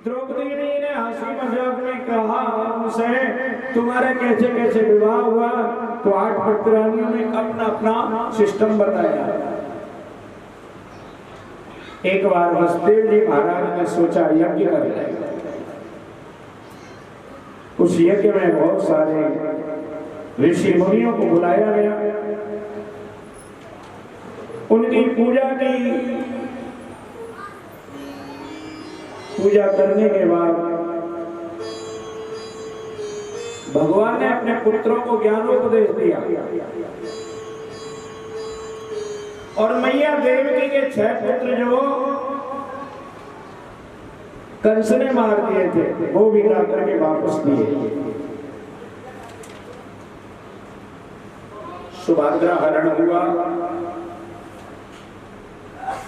द्रौपदी ने हंसी मजाक में कहा उनसे, तुम्हारे कैसे कैसे विवाह हुआ? तो 8 पटरानियों ने अपना अपना सिस्टम बताया। एक बार वसुदेव जी महाराज ने सोचा यज्ञ कर ले। उस यज्ञ में बहुत सारे ऋषि मुनियों को बुलाया गया, उनकी पूजा की। पूजा करने के बाद भगवान ने अपने पुत्रों को ज्ञानोपदेश दिया और मैया देवकी के 6 पुत्र जो कंस ने मार दिए थे वो भी ला करके वापस दिए। सुभद्रा हरण हुआ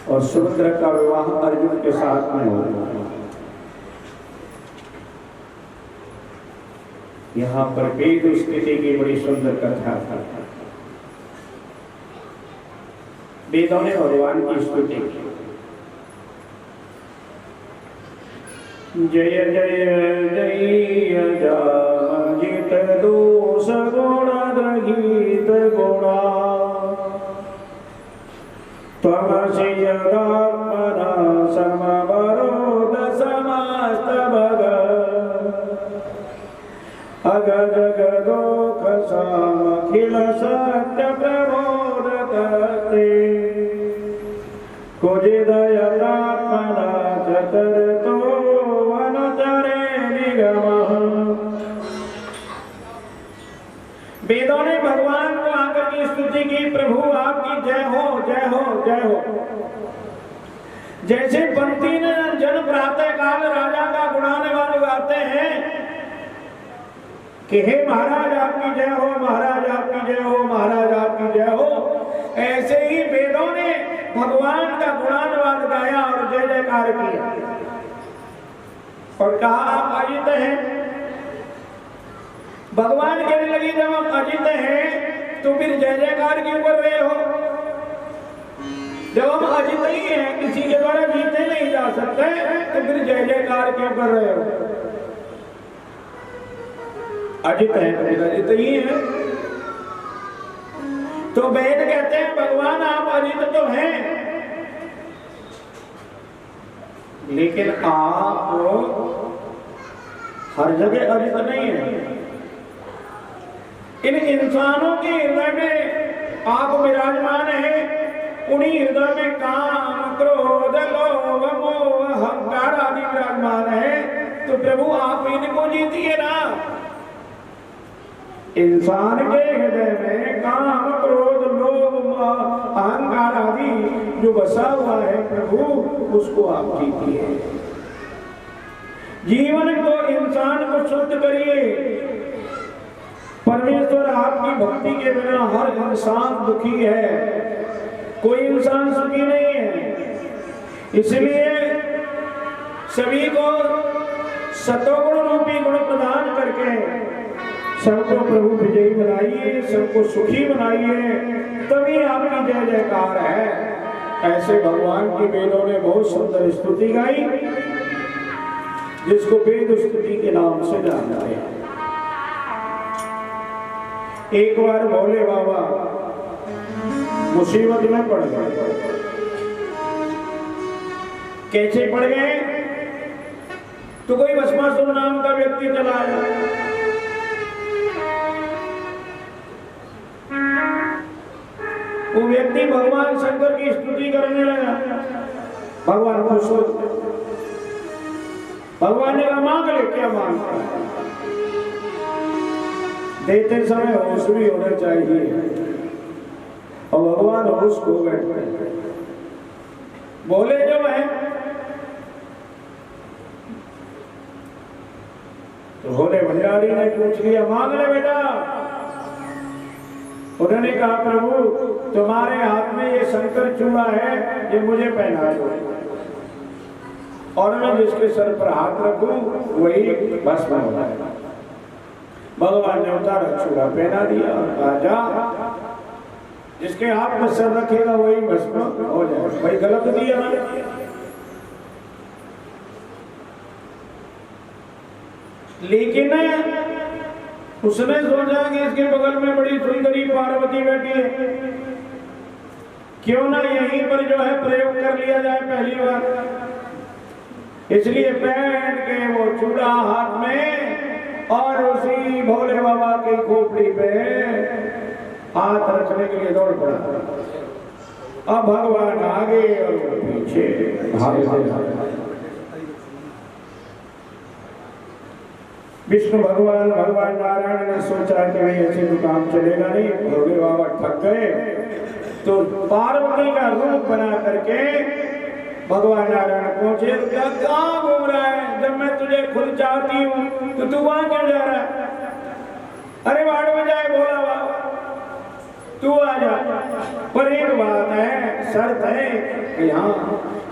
और सुभद्रा का विवाह अर्जुन के साथ में हुआ। यहाँ पर वेद स्थिति की बड़ी सुंदर कथा था। वेदों ने भगवान की स्तुति की। जय जय जय जित दोष गुण रहित गुणा त्वमसि जगात्मना समवरोध समस्त भग अगज गदोख सामखिल सत्य प्रबोधते कुजिदयतात्मना चतरतो वनचरे निगमः। वेदों ने भगवान को आकर की स्तुति की, प्रभु आपकी जय हो जय हो जय हो। जैसे पंक्ति ने जन प्रातः काल राजा का गुणानुगान गाते हैं कि हे महाराज आपकी जय हो, महाराज आपकी जय हो, महाराज आपकी जय हो, ऐसे ही वेदों ने भगवान का गुणानुवाद गाया और जय जयकार किया और कहा आप अजित हैं। भगवान कहने लगी जब हम अजित हैं तो फिर जय जयकार क्यों कर रहे हो? जब हम अजित ही हैं, किसी के द्वारा जीते नहीं जा सकते, तो फिर जय जयकार क्यों कर रहे हो? अजित है तो फिर अजित ही है। तो वेद कहते हैं भगवान आप अजित तो हैं, लेकिन आप हर जगह अजित नहीं है। इन इंसानों के हृदय में आप विराजमान हैं, उन्हीं हृदय में काम क्रोध लोभ मोह अहंकार आदि विराजमान है। तो प्रभु आप इनको जीतिए ना। इंसान के हृदय में काम क्रोध लोभ अहंकार आदि जो बसा हुआ है प्रभु, उसको आप जीतिए। जीवन को इंसान को शुद्ध करिए। परमेश्वर आपकी भक्ति के बिना हर इंसान दुखी है, कोई इंसान सुखी नहीं है। इसलिए सभी को सतोगुण रूपी गुण प्रदान करके सबको प्रभु विजयी बनाइए, सबको सुखी बनाइए, तभी आपकी जय जयकार है। ऐसे भगवान की वेदों ने बहुत सुंदर स्तुति गाई, जिसको वेद स्तुति के नाम से जाना गया। एक बार भोले बाबा मुसीबत में पड़ गए। कैसे पड़ गए? तो कोई भस्मासुर नाम का व्यक्ति चला आया। वो व्यक्ति भगवान शंकर की स्तुति करने लगा। भगवान खुश हो। भगवान ने कहा मांग ले, क्या मांगता है? देते समय होश भी होना चाहिए, और भगवान होश खो बैठे। बोले जो है तो भोले भंडारी ने पूछ लिया, मांग ले बेटा। उन्होंने कहा प्रभु तुम्हारे हाथ में ये शंकर चूड़ा है, ये मुझे पहना दो, और मैं जिसके सर पर हाथ रखूं वही भस्म होता है। भगवान ने उतारा चूड़ा पहना दिया और कहा जा, जिसके हाथ में सर रखेगा वही भस्म हो जाए। भाई गलत दिया ना। लेकिन उसने सोचा कि इसके बगल में बड़ी सुंदरी पार्वती बैठी है, क्यों ना यहीं पर जो है प्रयोग कर लिया जाए पहली बार। इसलिए बैठ के वो चूड़ा हाथ में और उसी भोले बाबा की खोपड़ी पे हाथ रखने के लिए दौड़ पड़ा। अब भगवान आगे और पीछे विष्णु भगवान नारायण ने सोचा कि भाई ऐसे तो काम चलेगा नहीं, भोले बाबा थक गए, तो पार्वती का रूप बना करके भगवान नारायण पहुंचे। कहाँ घूम रहा है, जब मैं तुझे खुद चाहती हूँ तो तू वहां क्यों जा रहा है? अरे वाड़ में जाए भोला बाबा, तू आ जा। पर एक बात है, शर्त है कि हाँ,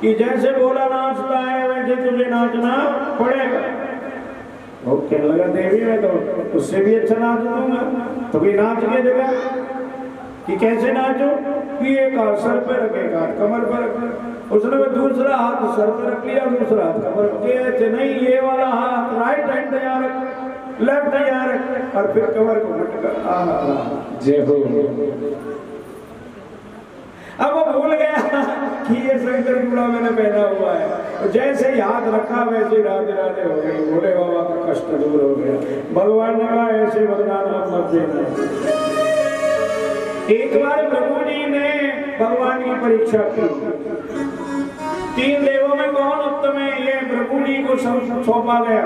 कि जैसे भोला नाचता है वैसे तुझे नाचना पड़ेगा। वो कहने लगा देवी मैं तो उससे भी अच्छा नाच दूंगा, तो भी नाच के जगह कि कैसे नाचो, कि एक हाथ सर पे रखे, एक हाथ कमर पर रखे। उसने वो दूसरा हाथ सर पे रख लिया, दूसरा हाथ कमर पे, ऐसे नहीं, ये वाला हाथ राइट हैंड यहाँ रख, लेफ्ट यहाँ रख, और फिर कमर को मटका। जय हो। अब वो भूल गया कि ये शंकर चूड़ा मैंने पहना हुआ है। जैसे याद रखा वैसे राधे राधे हो गई, भोले बाबा का कष्ट दूर हो गया। भगवान ने कहा ऐसे वरदान आप मत देना। एक बार प्रभु जी ने भगवान की परीक्षा की, 3 देवों में कौन उत्तम है, ये प्रभु जी को सौंपा गया।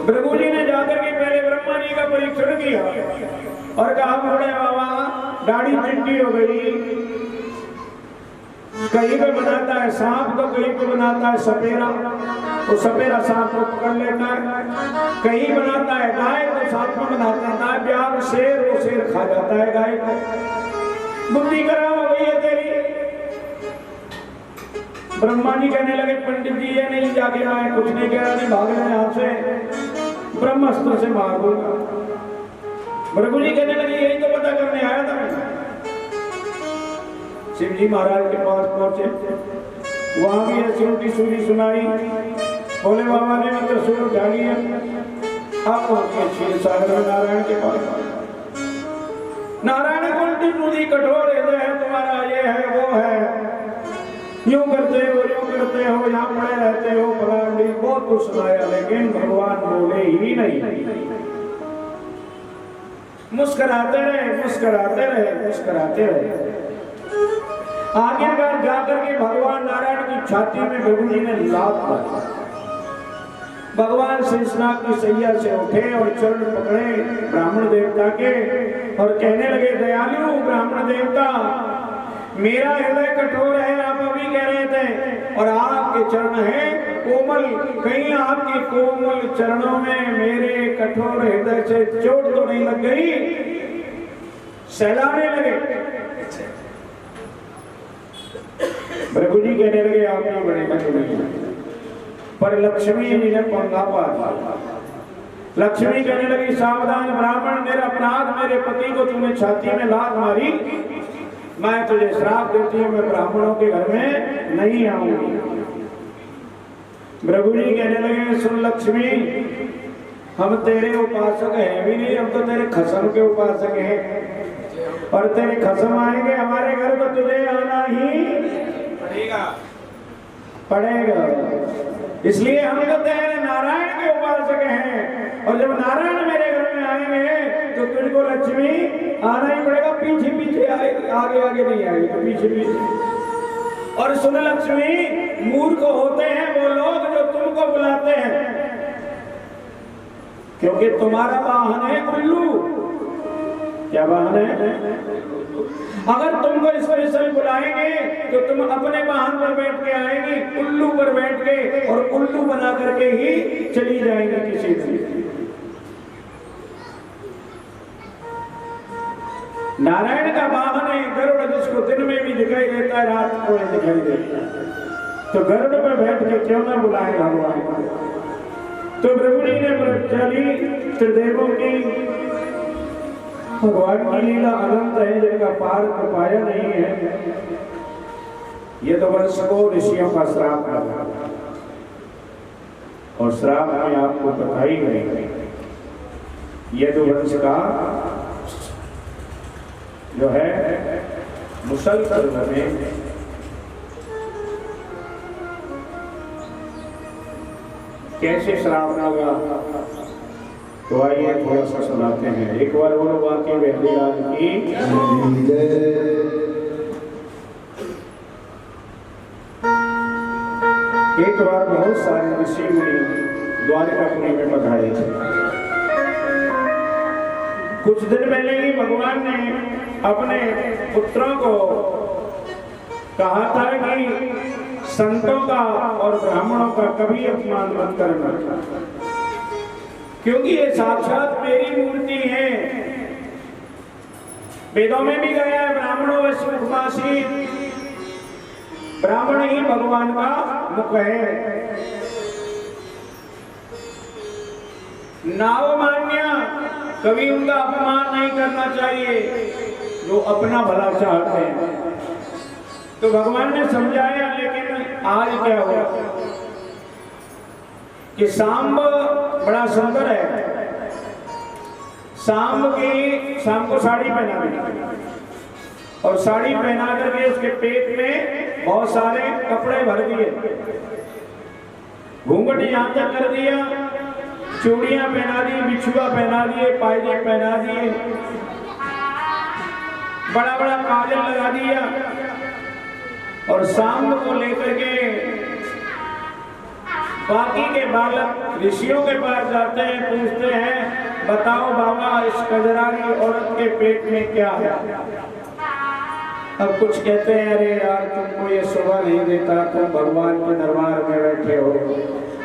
प्रभु जी ने जाकर के पहले ब्रह्मा जी का परीक्षण किया और कहा भोले बाबा दाढ़ी चिट्टी हो गई, कहीं पे बनाता है सांप तो कहीं पे बनाता है सपेरा, तो सपेरा सांप को पकड़ लेता है, कहीं बनाता है गाय तो सांप को बनाता है प्यार शेर, वो शेर खा जाता है गाय को। बुद्धि खराब हो गई है तेरी। ब्रह्मा जी कहने लगे पंडित जी ये नहीं, जाके मैं कुछ नहीं कह रहा, नहीं भाग रहे यहाँ से, ब्रह्मास्त्र से मार दूंगा। प्रभु जी कहने लगे यही तो पता करने आया था मैं। शिव जी महाराज के पास पहुंचे, वहां भी ऐसी उल्टी सूरी सुनाई। भोले बाबा ने मतलब सूर उठा लिया। आप पहुंचे क्षीर सागर में नारायण के पास। नारायण को उल्टी सूरी कठोर हृदय है तुम्हारा, ये है वो है, यूं करते हो यूं करते हो, यहाँ पड़े रहते हो, फलांडी बहुत कुछ सुनाया, लेकिन भगवान बोले ही नहीं। मुस्कुराते रहे मुस्कुराते रहे मुस्कुराते रहे। आखिरकार जाकर के भगवान नारायण की छाती में प्रभु जी ने लात मारी। भगवान शेषनाग की सैया से उठे और चरण पकड़े ब्राह्मण देवता के और कहने लगे दयालु ब्राह्मण देवता, मेरा हृदय कठोर है, आप अभी कह रहे थे, और आपके चरण हैं कोमल, कहीं आपके कोमल चरणों में मेरे कठोर हृदय से चोट तो नहीं लग गई? सहलाने लगे। प्रभु जी कहने लगे आप नहीं बनेगा तुम्हें, पर लक्ष्मी जी ने पंगा पा दिया। लक्ष्मी कहने लगी सावधान ब्राह्मण, मेरा अपराध, मेरे पति को तूने छाती में लात मारी, मैं तुझे श्राप देती हूँ, मैं ब्राह्मणों के घर में नहीं आऊंगी। प्रभु जी कहने लगे सुन लक्ष्मी, हम तेरे उपासक हैं भी नहीं, हम तो तेरे खसम के उपासक हैं, और तेरे खसम आएंगे हमारे घर तो तुझे आना ही पड़ेगा। इसलिए हम तो तेरे नारायण के उपासक हैं, और जब नारायण मेरे घर में आएंगे तो तुझको लक्ष्मी आना ही पड़ेगा, पीछे पीछे आएगी, आगे आगे नहीं आएगी, तो पीछे पीछे। और सुन लक्ष्मी, मूर्ख होते हैं वो लोग जो तुमको बुलाते हैं, क्योंकि तुम्हारा वाहन है उल्लू। क्या वाहन है? अगर तुमको स्पेशल बुलाएंगे तो तुम अपने वाहन पर बैठ के आएंगे, उल्लू पर बैठ के, और उल्लू बना करके ही चली जाएंगे किसी से। नारायण का वाहन है गरुड़, जिसको दिन में भी दिखाई देता है, रात को भी दिखाई देता है, तो गरुड़ पर बैठ के क्यों ना बुलाए भगवान को। तो प्रभु जी ने चली त्रिदेवों की, भगवान की लीला अनंत है जिनका पार तो पाया नहीं है। ये तो वर्ष को ऋषियों का श्राप लगा। और श्राप में आपको बताई गई यदुवंश का जो है मुसल पर्व में कैसे श्राप होगा, तो आइए थोड़ा सा सुनाते हैं। एक बार बोलो वाक्य वेदराज की। एक बार बहुत सारे ऋषि मुनि द्वारकापुरी में पधारे थे। कुछ दिन पहले ही भगवान ने अपने पुत्रों को कहा था कि संतों का और ब्राह्मणों का कभी अपमान मत करना, क्योंकि ये साक्षात मेरी मूर्ति है। वेदों में भी गया है ब्राह्मणों वैश्वसी, ब्राह्मण ही भगवान का मुख है। नावमान्य, कभी उनका अपमान नहीं करना चाहिए जो अपना भला चाहते हैं। तो भगवान ने समझाया, लेकिन आज क्या हुआ कि सांब बड़ा सुंदर है। सांब को साड़ी पहना दी और साड़ी पहना करके उसके पेट में बहुत सारे कपड़े भर दिए, घूंघट यहां तक कर दिया, चूड़ियां पहना दी, बिछुआ पहना दिए, पायजे पहना दिए, बड़ा बड़ा काजल लगा दिया और सांब को लेकर के बाकी के बालक ऋषियों के पास जाते हैं, पूछते हैं बताओ बाबा इस कजरारी औरत के पेट में क्या है। अब कुछ कहते हैं अरे यार तुमको ये शोभा नहीं देता, तुम भगवान के दरबार में बैठे हो,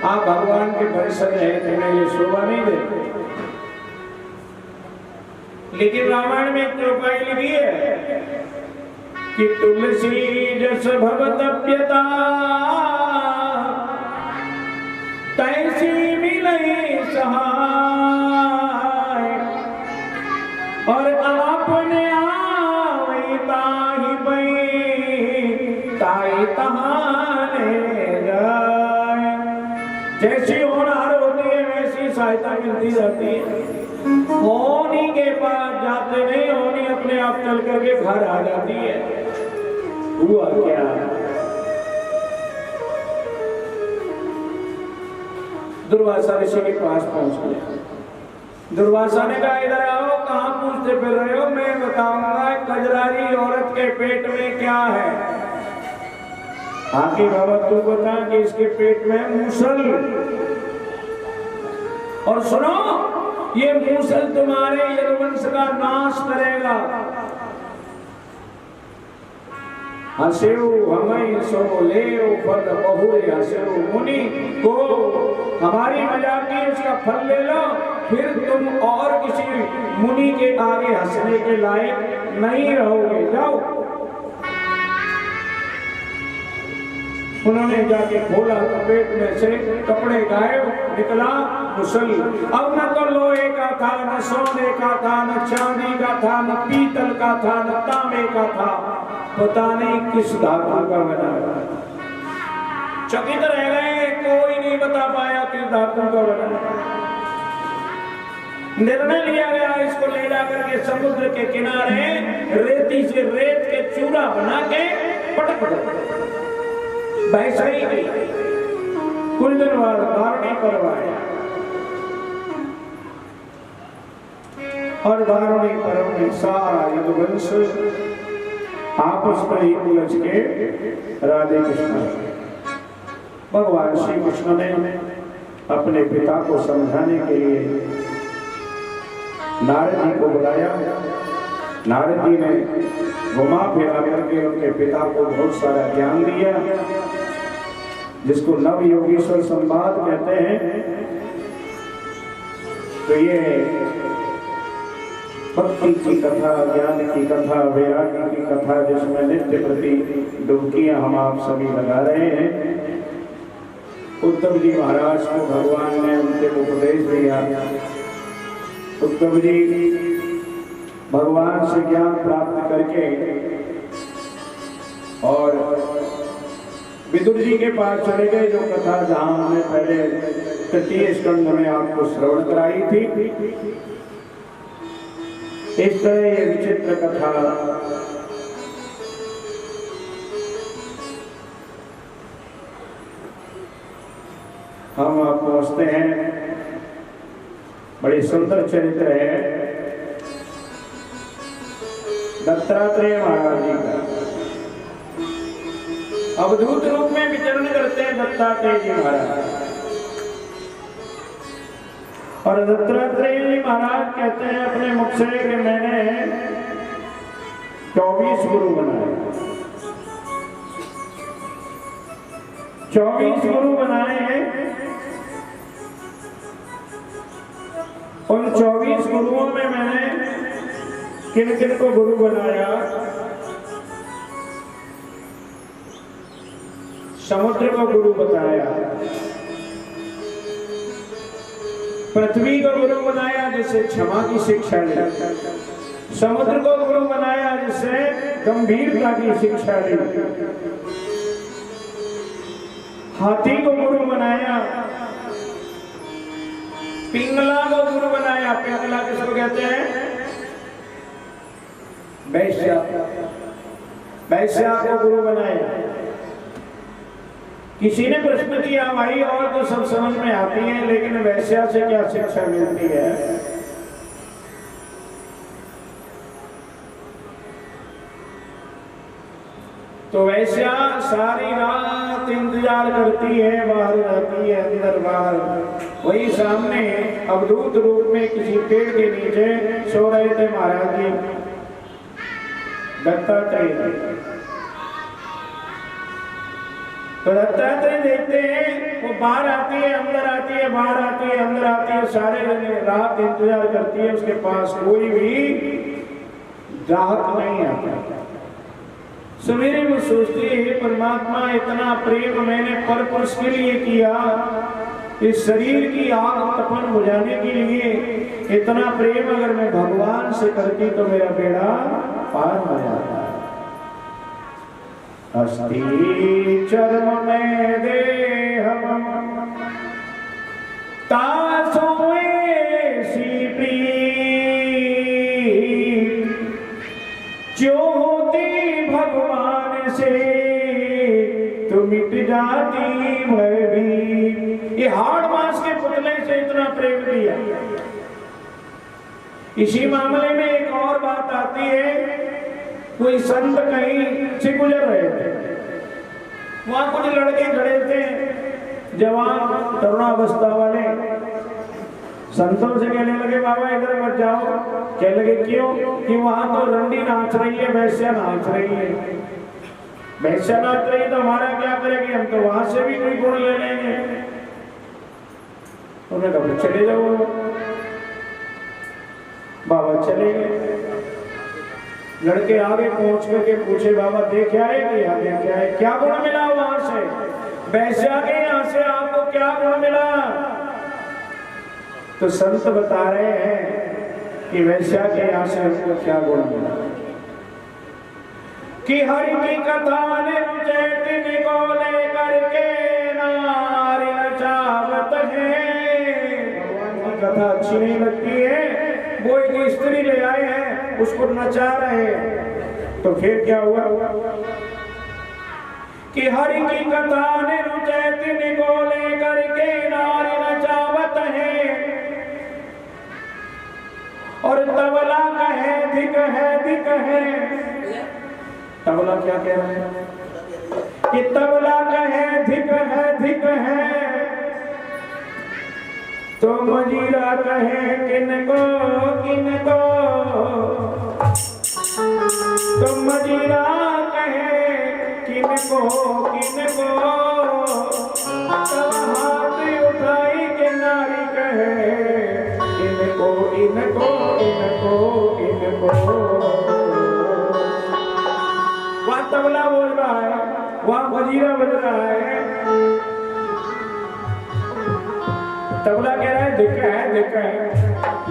आप भगवान के परिषद है, तुम्हें ये शोभा नहीं देते। लेकिन रामायण में एक चौपाई लिखी है कि तुलसी जस भवतप्यता तैसी मिलई सहाय, और आपने आवई ताहि पई ताई तहाने जाए। जैसी होनहार होती है वैसी सहायता मिलती जाती है। होनी के पास जाते नहीं, होनी अपने आप चल करके घर आ जाती है। हुआ क्या, दुर्वासा ऋषि के पास पहुंच गए। दुर्वासा ने कहा इधर आओ, कहां पूछते फिर रहे हो, मैं बताऊंगा कजरारी औरत के पेट में क्या है। आके बाबा तू बता कि इसके पेट में मूसल, और सुनो ये मूसल तुम्हारे यदुवंश का नाश करेगा। हसेउ हमें सो लेओ फल बहुरे हसेउ, मुनि को हमारी मजाक की उसका फल ले लो, फिर तुम और किसी मुनि के आगे हंसने के लायक नहीं रहोगे, जाओ। उन्होंने जाके खोला तो पेट में से कपड़े गायब, निकला मुसल। अब न तो लोहे का था, न सोने का था, न चांदी का था, न पीतल का था, न तांबे का था, पता नहीं किस धातु का बना। चकित रह गए, कोई नहीं बता पाया किस धातु का बना। निर्णय लिया गया इसको ले जाकर के समुद्र के किनारे रेती से रेत के चूरा बना के पटक दो। वैसा ही कुछ दिन बाद वारुणी पर्व आया और वारुणी पर्व में सारा यदुवंश आपस में ही उलझ के राधे कृष्ण। भगवान श्री कृष्ण ने अपने पिता को समझाने के लिए नारद जी को बुलाया। नारद जी ने घुमा फिरा करके उनके पिता को बहुत सारा ज्ञान दिया, जिसको नव योगेश्वर संवाद कहते हैं। तो ये भक्ति की कथा, ज्ञान की कथा, वैराग्य की कथा, जिसमें नित्य प्रति डुबकियां हम आप सभी लगा रहे हैं। उद्धव जी महाराज को भगवान ने उनके उपदेश दिया। उद्धव जी भगवान से ज्ञान प्राप्त करके और विदुर जी के पास चले गए, जो कथा जहां हमने पहले तृतीय स्कंद में आपको श्रवण कराई थी। इस तरह ये विचित्र कथा हम आप पहुंचते हैं। बड़ी सुंदर चरित्र है दत्तात्रेय महाराज जी का। अवधूत रूप में विचरण करते हैं दत्तात्रेय जी महाराज। और दत्तात्रेय जी महाराज कहते हैं अपने मुख से कि मैंने 24 गुरु बनाए। 24 गुरु बनाए हैं। उन 24 गुरुओं में मैंने किन किन को गुरु बनाया? समुद्र को गुरु बताया, पृथ्वी को गुरु बनाया जिससे क्षमा की शिक्षा ली, समुद्र को गुरु बनाया जिससे गंभीरता की शिक्षा ली, हाथी को गुरु बनाया, पिंगला को गुरु बनाया। पिंगला किसको कहते हैं? वैश्या। वैश्या को गुरु बनाया। किसी ने प्रश्न किया भाई और तो सब समझ में आती है लेकिन वैश्या से क्या शिक्षा मिलती है? तो वैश्या सारी रात इंतजार करती है, बाहर रहती है, अंदर बाहर। वही सामने अवधूत रूप में किसी पेड़ के नीचे सो रहे थे महाराज जी दत्तात्रेय। तो दत्तात्रेय देखते हैं वो बाहर आती है, अंदर आती है, बाहर आती है, अंदर आती है, सारे रात इंतजार करती है। उसके पास कोई भी ग्राहक नहीं आता। सवेरे वो सोचती है परमात्मा इतना प्रेम मैंने पर पुरुष के लिए किया, इस शरीर की आग तपन बुझाने के लिए इतना प्रेम अगर मैं भगवान से करती तो मेरा बेड़ा पार हो जाता। अस्थि चर्म में देहम तासोए सी प्रीत जो होती भगवान से तो मिट जाती भयभीत। ये हाड़ मांस के पुतले से इतना प्रेम दिया। इसी मामले में एक और बात आती है। कोई संत कहीं से गुजर रहे थे, वहां कुछ लड़के खड़े थे जवान तरुणावस्था वाले। संतों से कहने लगे बाबा इधर मत जाओ। कहने लगे क्यों? कि वहां तो रंडी नाच रही है, वैश्या नाच रही है। वैश्या नाच रही है तो हमारा क्या करेगी? हम तो वहां से भी कोई गुण ले लेंगे। उन्होंने कहा चले जाओ। बाबा चले गए। लड़के आगे पहुंच करके पूछे बाबा देख आए कि यहाँ देख आए, क्या गुण मिला वहां से? वैश्या के यहाँ से आपको क्या गुण मिला? तो संत बता रहे हैं कि वैश्या के यहाँ से हमको क्या गुण मिला कि हरि की कथा निरुचैत को लेकर के नारी नचावत है। भगवान की कथा अच्छी नहीं लगती है, वो एक स्त्री ले आए हैं उसको नचा रहे हैं। तो फिर क्या हुआ कि हरि की कथा निरुचैत को लेकर के नारी नचावत है और तबला कहे धिक है, धिक है। तबला क्या कह रहा है कि तबला कहे धिक है, धिक है। तो मजीरा कहे किनको, किनको। तो मजीरा कहे किनको, किनको। तब हाथ उठाई के नारी कहे इनको, इनको, इनको, इनको। वहाँ तबला बोल रहा है, वहाँ मजीरा बज रहा है। तबला कह रहा है धिक्का है, धिक्का है।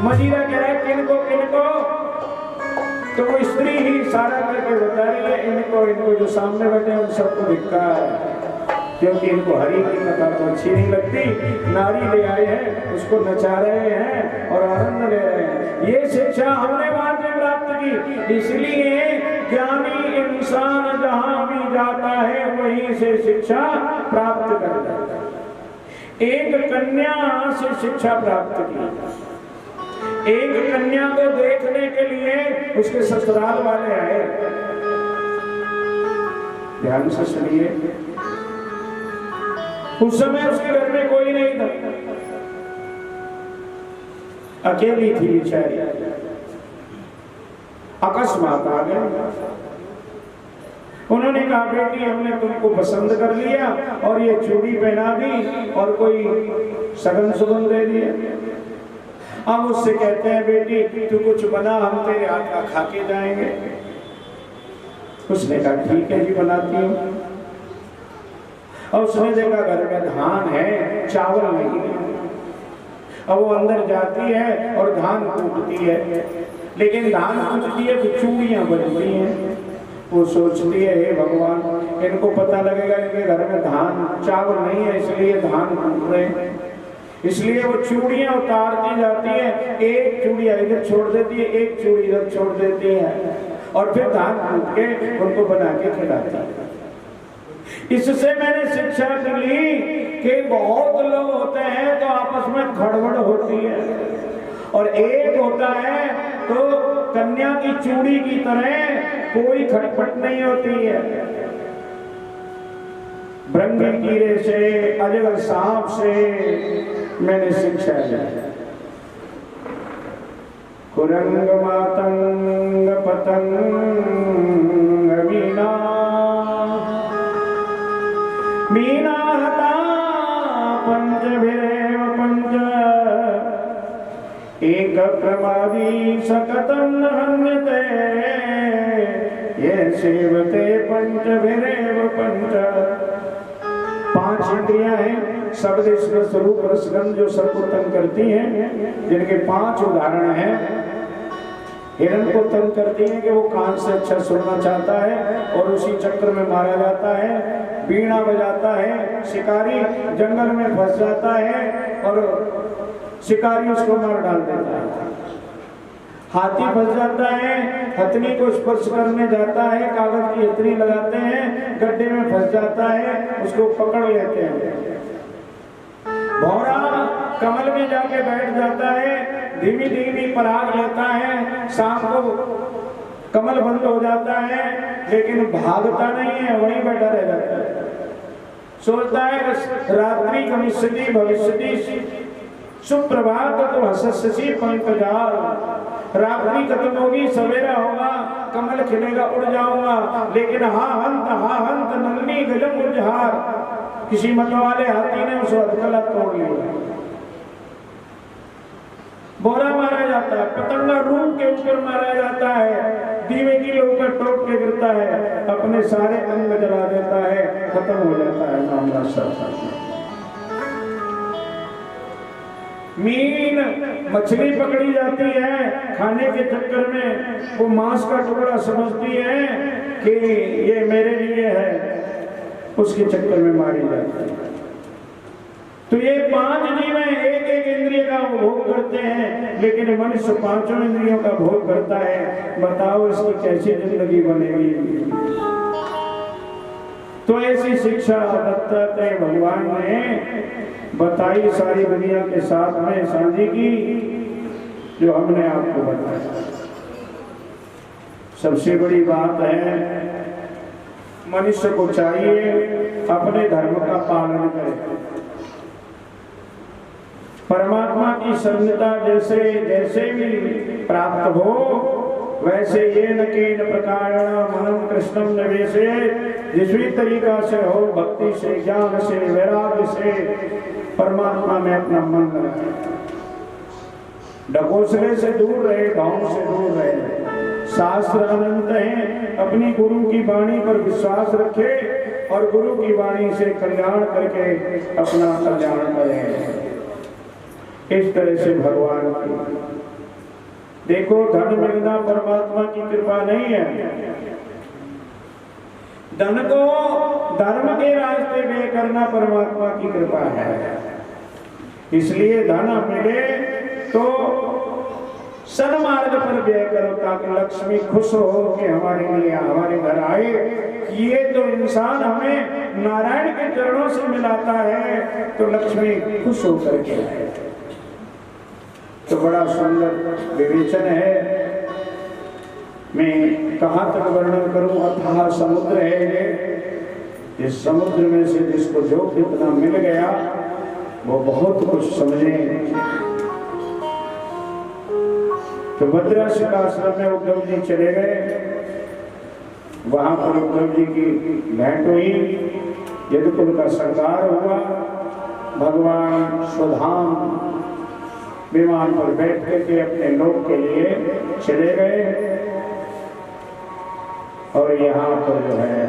मजीरा कह रहा है किनको, किनको। तो वो स्त्री ही सारा करके बता रही है इनको, इनको जो सामने बैठे हैं उन सबको धिक्का है। क्योंकि इनको हरि की कथा तो अच्छी नहीं लगती। नारी ले आए हैं, उसको नचा रहे हैं और आनंद ले रहे हैं। ये शिक्षा हमने वहां से प्राप्त की। इसलिए ज्ञानी इंसान जहां भी जाता है वहीं से शिक्षा प्राप्त करता है। एक कन्या से शिक्षा प्राप्त की। एक कन्या को देखने के लिए उसके ससुराल वाले आए। ध्यान से सुनिए, उस समय उसके घर में कोई नहीं था, अकेली थी बेचारी। अकस्मात आ गए। उन्होंने कहा बेटी हमने तुमको पसंद कर लिया और ये चूड़ी पहना दी और कोई सगन सुगन दे दिया। अब उससे कहते हैं बेटी तू कुछ बना, हम तेरे हाथ का खा के जाएंगे। उसने कहा ठीक है जी बनाती हूँ। और उसने देखा घर में धान है, चावल नहीं है। अब वो अंदर जाती है और धान कूटती है, लेकिन धान कूटती है तो चूड़ियां बजती हैं। वो सोचती है हे भगवान इनको पता लगेगा इनके घर में धान चावल नहीं है, इसलिए धान कूट रहे हैं। इसलिए वो चूड़ियां उतारती जाती है, एक चूड़ी इधर छोड़ देती है, एक चूड़ी इधर छोड़ देती है और फिर धान कूट के उनको बना के खिलाती है। इससे मैंने शिक्षा ली कि बहुत लोग होते हैं तो आपस में गड़बड़ होती है, और एक होता है तो कन्या की चूड़ी की तरह कोई खटपट नहीं होती है। भृंगी कीड़े से, अजगर सांप से मैंने शिक्षा ली। कुरंग मातंग पतंग मीना मीना हता पंच भिरेव पंच एक प्रमादी सकतम न हन्यते ये सेवते पंच भिरेव पंच। पांच इंद्रियां हैं, शब्द स्पर्श रूप रसगंध जो सबको तंग करती हैं, जिनके पांच उदाहरण हैं। हिरण को तंग करती है कि वो कान से अच्छा सुनना चाहता है और उसी चक्कर में मारा जाता है। बीड़ा बजाता है, शिकारी जंगल में फंस जाता है और शिकारी उसको मार डाल देता है। हाथी फंस जाता है, हथनी को स्पर्श करने जाता है, कागज की हथनी लगाते हैं, गड्ढे में फंस जाता है, उसको पकड़ लेते हैं। भौरा कमल में जाके बैठ जाता है, धीमी धीमी पराग लेता है, शाम को कमल बंद हो जाता है लेकिन भागता नहीं है, वहीं बैठा रह जाता है। सोचता है रात्रि गमिष्यति भविष्यति सुप्रभात तो हसस्यसि पंकजाल। रात्रि खत्म होगी, सवेरा होगा, कमल खिलेगा, उड़ जाऊंगा, लेकिन हा हंत नंदनी गजम उजहार। किसी मत वाले हाथी ने उस अधकला तोड़ लिया। बोरा मारा जाता है, पतंगा रूप के ऊपर मारा जाता है, दीवे की लोकर टोक के गिरता है, अपने सारे अंग जला देता है, खत्म हो जाता है मामला सब। मीन मछली पकड़ी जाती है, खाने के चक्कर में वो मांस का टुकड़ा समझती है कि ये मेरे लिए है, उसके चक्कर में मारी जाती है। तो ये पांच जीव एक एक इंद्रिय का भोग करते हैं, लेकिन मनुष्य पांचों इंद्रियों का भोग करता है। बताओ इसकी कैसी जिंदगी बनेगी। तो ऐसी शिक्षा दत्तात्रेय भगवान ने बताई सारी दुनिया के साथ में साझी की, जो हमने आपको बताया। सबसे बड़ी बात है मनुष्य को चाहिए अपने धर्म का पालन करे। परमात्मा की संगता जैसे जैसे भी प्राप्त हो, वैसे ये न केन प्रकार मनम कृष्णम निवेशे, जिस भी तरीका से हो, भक्ति से, ज्ञान से, वैराग्य से परमात्मा में अपना मन लगाए। ढकोसले से दूर रहे, ढोंग से दूर रहे। शास्त्र अनंत है, अपनी गुरु की वाणी पर विश्वास रखे और गुरु की वाणी से कल्याण करके अपना कल्याण करें। इस तरह से भगवान की देखो, धन मिलना परमात्मा की कृपा नहीं है। धन को धर्म के रास्ते व्यय करना परमात्मा की कृपा है। इसलिए धन मिले तो सन्मार्ग पर व्यय करो ताकि लक्ष्मी खुश हो कि हमारे लिए हमारे घर आए। ये तो इंसान हमें नारायण के चरणों से मिलाता है तो लक्ष्मी खुश होकर के आए। तो बड़ा सुंदर विवेचन है। मैं कहाँ तक वर्णन करूं, अथाह समुद्र है ये। इस समुद्र में से जिसको जो कितना मिल गया वो बहुत कुछ समझे। तो भद्राशिक आश्रम में उद्धव जी चले गए। वहां पर उद्धव जी की भेंट हुई, यदुकुल का श्रृंगार हुआ। भगवान स्वधाम विमान पर बैठ के अपने लोक के लिए चले गए। और यहाँ पर जो है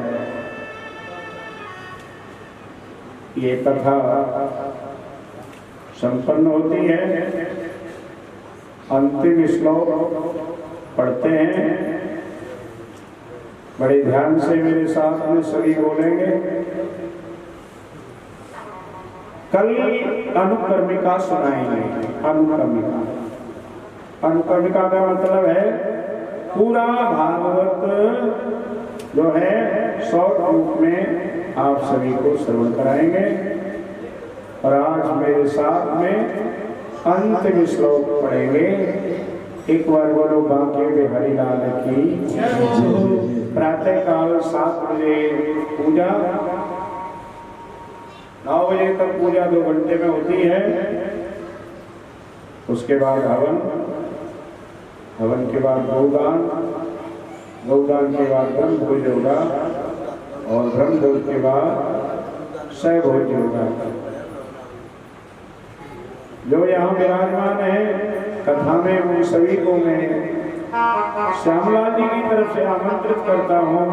ये कथा संपन्न होती है। अंतिम श्लोक पढ़ते हैं। बड़े ध्यान से मेरे साथ में सभी बोलेंगे। कल अनुक्रमिका सुनाएंगे। अनुक्रमिका, अनुक्रमिका का मतलब है पूरा भागवत जो है शॉर्ट रूप में आप सभी को श्रवण कराएंगे। और आज मेरे साथ में अंतिम श्लोक पढ़ेंगे। एक बार बोलो बांके बिहारी लाल की। प्रातः काल 7 बजे पूजा, 9 बजे तक पूजा 2 घंटे में होती है। उसके बाद हवन, हवन के बाद गौदान, गौदान के बाद ब्रह्म भोज होगा और ब्रह्म भोज के बाद सह भोज होगा। जो यहाँ विराजमान है कथा में उन सभी को मैं श्यामला जी की तरफ से आमंत्रित करता हूँ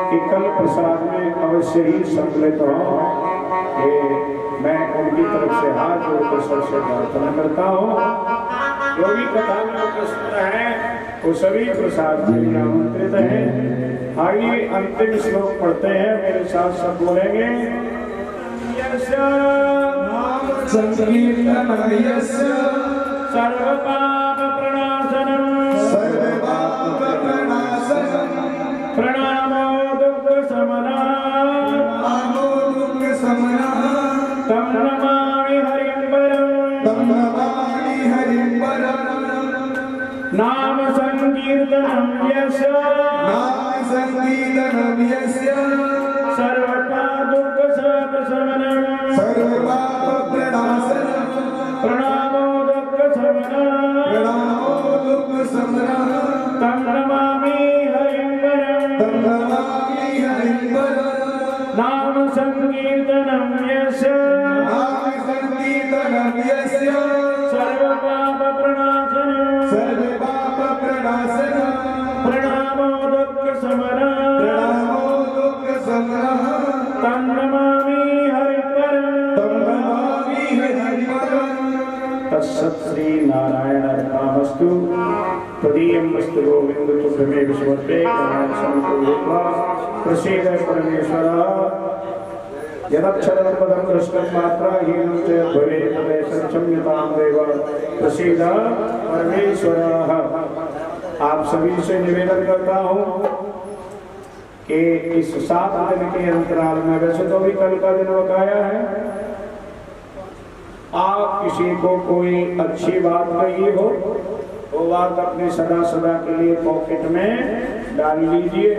कि कल प्रसाद में अवश्य ही सम्मिलित हो। मैं उनकी तरफ से हाथ जोड़कर सबसे प्रार्थना करता हूँ। जो भी कथा में उपस्थित है वो सभी प्रसाद के लिए आमंत्रित हैं। आइए अंतिम श्लोक पढ़ते हैं, मेरे साथ सब बोलेंगे। संकीर्तन यस्य सर्वपाप प्रणाशनम, सर्वपाप प्रणाशनम, प्रणामो दुःख शमनः, प्रणामो दुःख शमनः, तम नमामि हरिं परं, तम नमामि हरिं परं, नाम संकीर्तनं यस्य, नाम संकीर्तनं यस्य, सर्वपाप दुःख शमनः, सर्वपाप प्रणाशनम्, प्रणामो दुःख शमनः, प्रणामो दुःख शमनः, तं नमामि हरिं परं, तं नमामि हरिं परं, नाम संकीर्तनं यस्य, नाम संकीर्तनं यस्य, सर्वपाप प्रणाशनम्, सर्वपाप प्रणाशनम्, प्रणामो दुःख शमनः, प्रणामो दुःख शमनः, तं नमामि हरिं परं, तं नमामि हरिं परं। तत्सत् श्री नारायण अर्पणमस्तु। तदीयमस्तु गोविंद तुभ्यमेव समर्पये। प्रसीद परमेश्वर। यदक्षरं पदं दृष्टं मात्रा हीनं च भवेत् तदेव क्षम्यतां देव। प्रसीद परमेश्वर। आप सभी से निवेदन करता हूँ कि इस 7 दिन के अंतराल में, वैसे तो भी कल का दिन बकाया है, आप किसी को कोई अच्छी बात कही हो वो बात अपने सदा सदा के लिए पॉकेट में डाल लीजिए।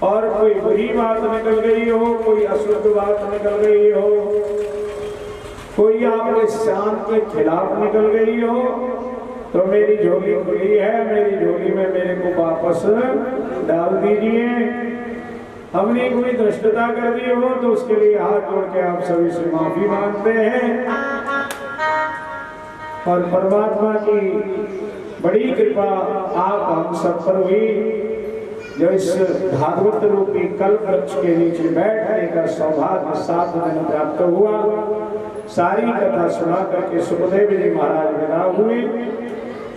और कोई बुरी बात निकल गई हो, कोई अशुद्ध बात निकल गई हो, कोई आपके शान के खिलाफ निकल गई हो तो मेरी झोली खुली है, मेरी झोली में मेरे को वापस डाल दीजिए। हमने कोई धृष्टता कर दी हो तो उसके लिए हाथ जोड़ के आप सभी से माफी मांगते हैं। और परमात्मा की बड़ी कृपा आप हम सब पर हुई, जो इस भागवत रूपी कल्प वृक्ष के नीचे बैठने का सौभाग्य 7 दिन प्राप्त हुआ। सारी कथा सुना करके सुखदेव जी महाराज विदा हुए।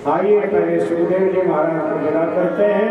आइए पहले सुखदेव जी महाराज को विदा करते हैं।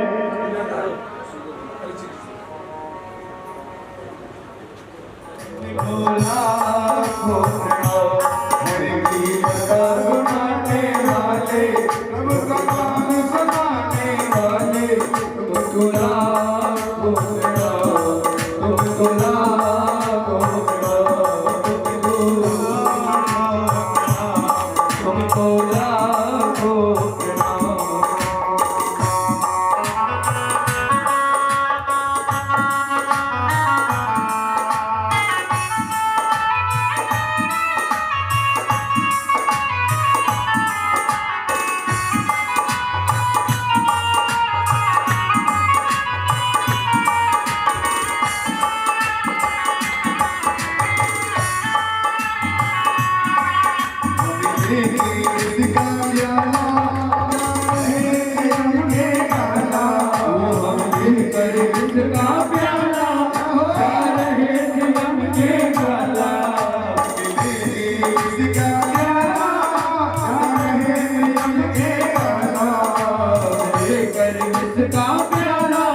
प्यारा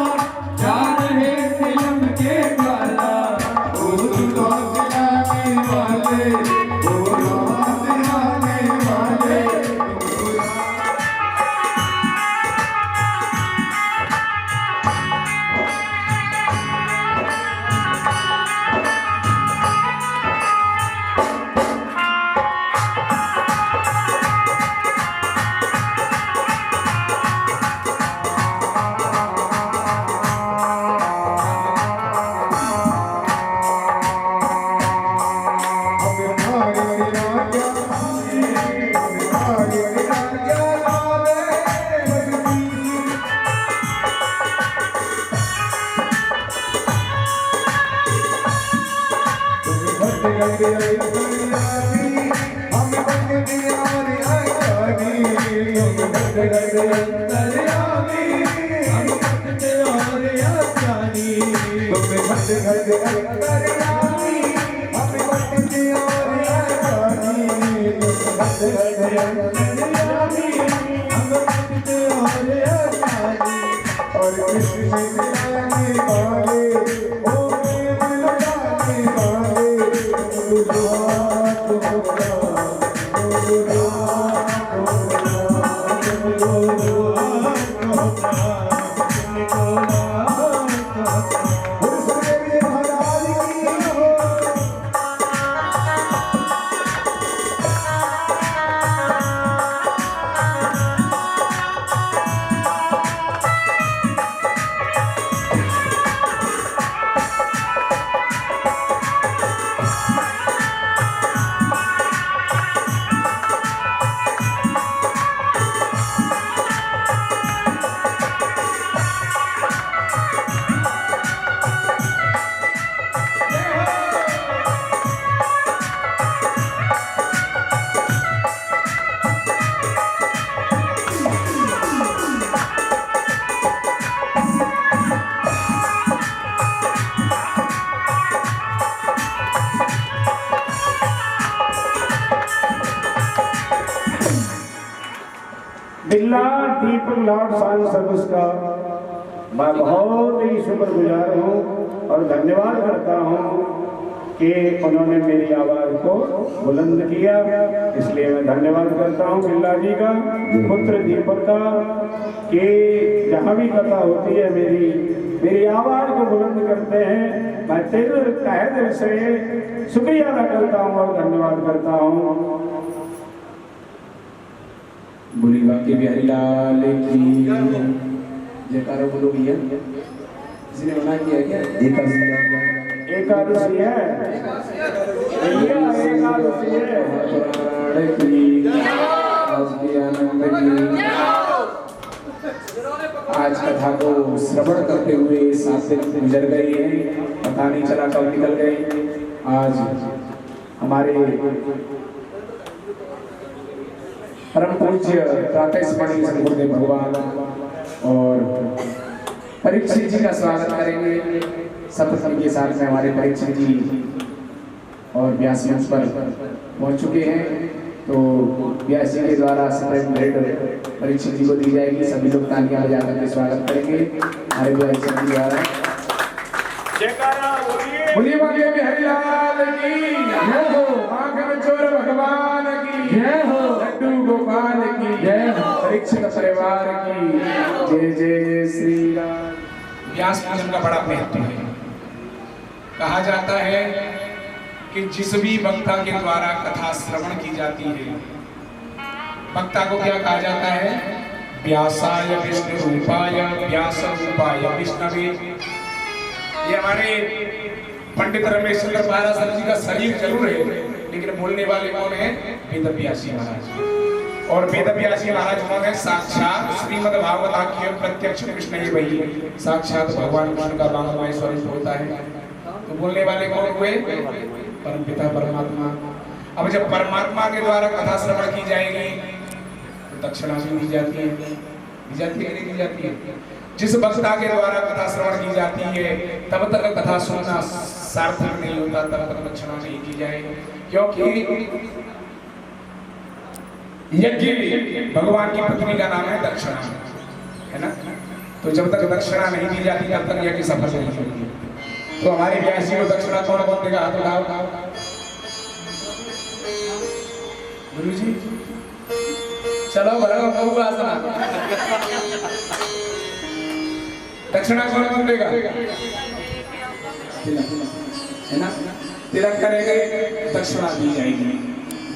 जान है सिलम के काला वो दुलात लाने वाले वो रात लाने वाले बिल्ला दीपक लॉर्ड साइंस सर्विस का मैं बहुत ही शुक्रगुजार हूँ और धन्यवाद करता हूँ कि उन्होंने मेरी आवाज़ को बुलंद किया। इसलिए मैं धन्यवाद करता हूँ बिल्ला जी का, पुत्र दीपक का, कि जहाँ भी कथा होती है मेरी आवाज़ को बुलंद करते हैं। मैं तहे दिल से शुक्रिया अदा करता हूँ और धन्यवाद करता हूँ। बोली बाकी बिहारी लाल की जयकारा बोलो भैया। किसी ने मना किया क्या? एकादशी है, एकादशी है। आज कथा को श्रवण करते हुए 7 दिन गुजर गए हैं, पता नहीं चला कब निकल गए। आज हमारे परम पूज्य प्रातःस्मरणीय सद्गुरुदेव भगवान और परीक्षित जी का स्वागत करेंगे। सप्तमी के साथ में हमारे परीक्षित जी और व्यास मंच पर पहुंच चुके हैं, तो व्यास जी के द्वारा सप्रेम भेंट परीक्षित जी को दी जाएगी। सभी लोग तालियां बजाकर के स्वागत करेंगे हमारे व्यास जी द्वारा। बोलिए बोलिए बिहारी लाल की जय हो, आंखन चोर भगवान की जय हो, लड्डू गोपाल की जय हो, परीक्षित परिवार की जय जय श्री राम। व्यास पूजन का बड़ा महत्व है। कहा जाता है कि जिस भी वक्ता के द्वारा कथा श्रवण की जाती है, वक्ता को क्या कहा जाता है? व्यासाय विष्णु रूपाय व्यास रूपाय विष्णवे। ये हमारे पंडित रमेश चंद्र पाराशर जी का शरीर जरूर है, लेकिन बोलने वाले कौन है? वेद व्यासी महाराज। और वेद व्यासी महाराज कौन है? साक्षात श्रीमद् भागवत आख्य प्रत्यक्ष कृष्ण ही वही साक्षात भगवान कृष्ण का वांगमय स्वरूप होता है। तो बोलने वाले कौन हुए? परम पिता परमात्मा। अब जब परमात्मा के द्वारा कथा श्रवण की जाएगी तो दक्षिणा भी दी जाती है, दी जाती है, नहीं दी जाती है। जिस वक्ता के द्वारा कथा श्रवण की जाती है तब तक कथा सुनना सार्थक नहीं होता, तब तक दक्षिणा नहीं की जाएगी, क्योंकि यज्ञ भगवान की पत्नी का नाम है दक्षिणा, है ना? तो जब तक दक्षिणा नहीं दी जाती तब तक यज्ञ सफल नहीं होगी। तो हमारे व्यास जी को दक्षिणा कौन कौन देगा? हाथ उठाओ। गुरु जी चलो बहु आसना। दक्षिणा कौन कौन देगा? है ना? तिलक करेंगे, दक्षिणा दी जाएगी।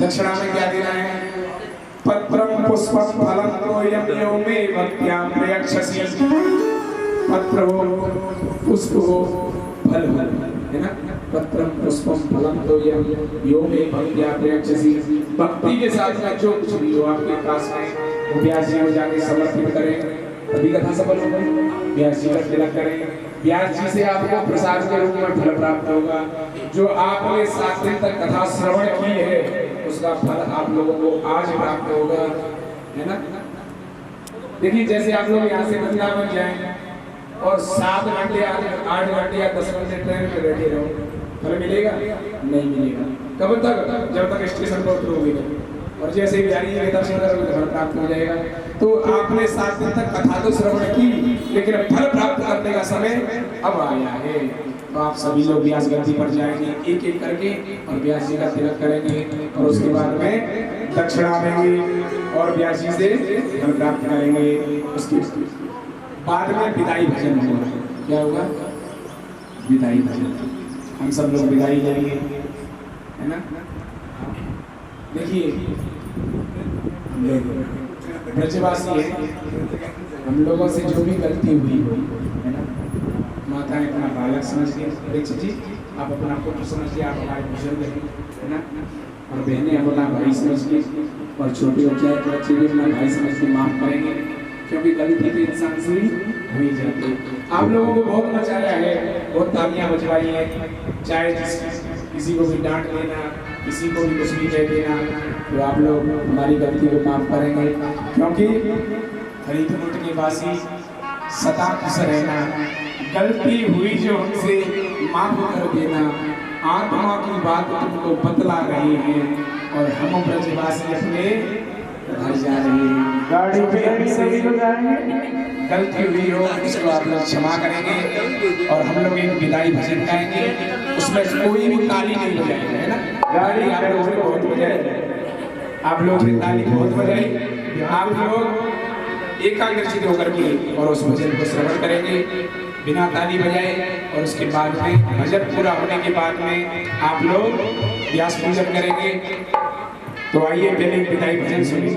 दक्षिणा में क्या देना है? पत्रम पुष्पम फलम तोयम यो मे भक्त्या प्रयच्छसि। पत्र हो, पुष्प हो, फल हो, है ना? पत्रम पुष्पम फलम तोयम यो मे भक्त्या प्रयच्छसि। भक्ति के साथ में जो कुछ भी हो आपके पास में वो व्यास जी को जाके समर्पित करें, तभी कथा सफल होगी। व्यास जी का तिलक करें, व्यास जी से आपको प्रसाद के रूप में फल प्राप्त होगा। जो आपने 7 दिन तक कथा श्रवण की है उसका फल आप लोगों को आज प्राप्त होगा, है ना? देखिए जैसे आप लोग यहाँ से वृंदावन जाएं और 7 घंटे 8 घंटे या 10 घंटे ट्रेन में बैठे रहो, फल मिलेगा? नहीं मिलेगा। कब तक? जब तक स्टेशन पर उतरोगे नहीं। और जैसे बिहारी जी के दर्शन करोगे फल प्राप्त हो जाएगा। तो आपने 7 दिन तक कथा तो श्रवण की, लेकिन फल प्राप्त करने का समय अब आया है। तो आप सभी लोग व्यास गद्दी पर जाएंगे एक एक करके और व्यास जी का तिलक करेंगे और उसके बाद में दक्षिणा देंगे और व्यास जी से फल प्राप्त करेंगे। उसके बाद में विदाई भजन होगा। क्या होगा? विदाई भजन। हम सब लोग विदाई लेंगे, है ना? देखिए हम लोग ब्रजवासी है, हम लोगों से जो भी गलती हुई हो, है ना? माताएं अपना बालक समझ के, दीक्षित जी आप अपना पुत्र समझ के आप हमारे बुजुर्ग हैं, है ना? और बहनें अपना भाई समझ के और छोटे बच्चे भी अपना भाई समझ के माफ करेंगे, क्योंकि गलती तो इंसान से ही हो ही जाती है। आप लोगों को बहुत मचाया है, बहुत तालियां बजवाई है, चाहे किसी को भी डांट देना, किसी को भी कुछ भी कह देना, तो आप लोग हमारी गलती को माफ करेंगे, क्योंकि हरिपुर के वासी सदा खुश रहना। गलती हुई जो हमसे माफ कर देना। आत्मा की बात तुमको बतला रहे हैं और हम ब्रजवासी अपने घर जा रहे हैं। गाड़ी पे सभी लोग जाएंगे। गलती हुई हो इसको आप लोग क्षमा करेंगे और हम लोग एक विदाई भजन गाएंगे, उसमें कोई भी ताली नहीं बजाएगा, है ना? गाड़ी आप लोगों ने बहुत बजाई, आप लोग ने ताली बहुत बजाई। आप लोग एकाग्रचित होकर के और उस भजन को श्रवण करेंगे बिना ताली बजाए, और उसके बाद में भजन पूरा होने के बाद में आप लोग व्यास पूजन करेंगे। तो आइए पहले विदाई भजन सुनिए।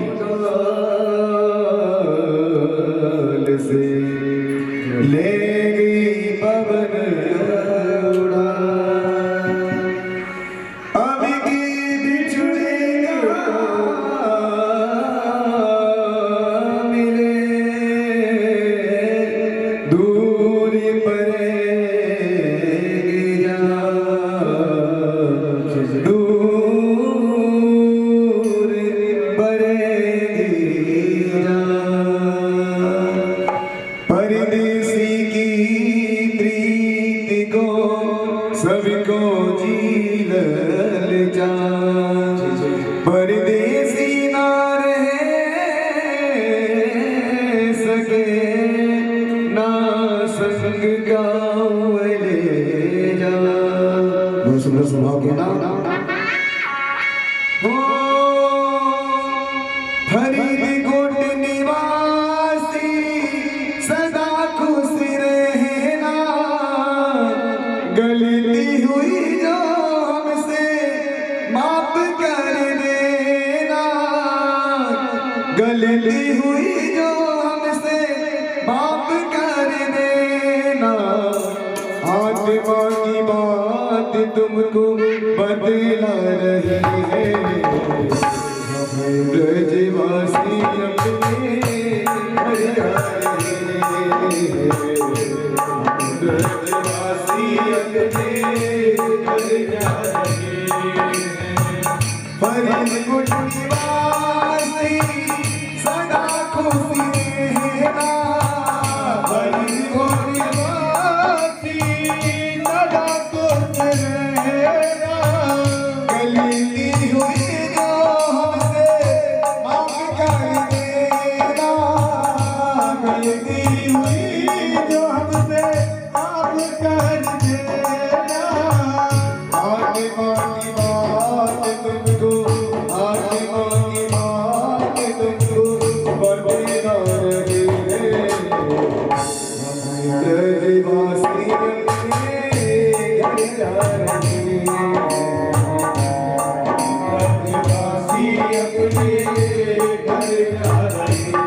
गलती हुई जो हमसे माफ कर देना। आत्मा की बात तुमको बदला रही है। ब्रजवासी अपने घर जा रहे हैं। ब्रजवासी अपने घर जा रहे हैं। फरीदपुर निवासी सदा खुशी रहना। फरीदपुर निवासी सदा खुश रहना। गलती हुई जो हमसे माफ कर देना। गलती हुई ब्रजवासी अपने घर जा रहे ब्रजवासी अपने घर जा रहे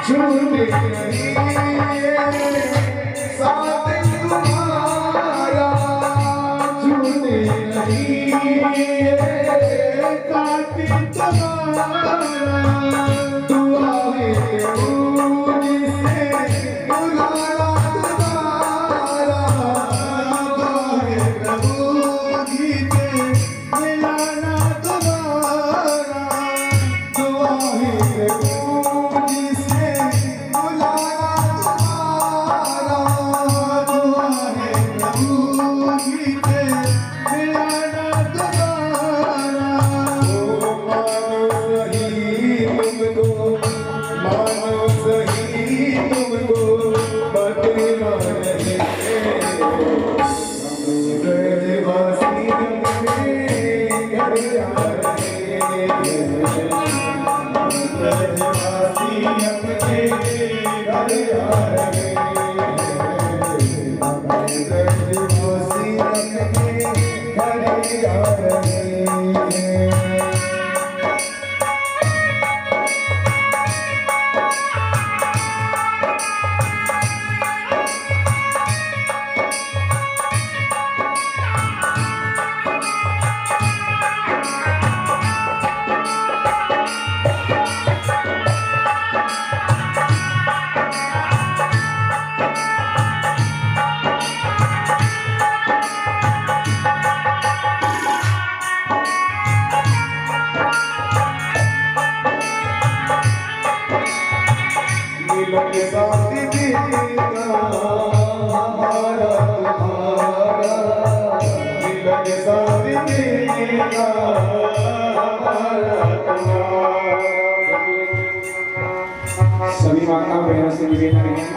छूटे नहीं साथ तुम्हारा छूटे नहीं साथ तुम्हारा दुआ है मुझसे बुलाना तुम्हारा दुआ है प्रभु जी से मिलाना तुम्हारा दुआ है प्रभु जी से सभी माताओं बहनों से निवेदन है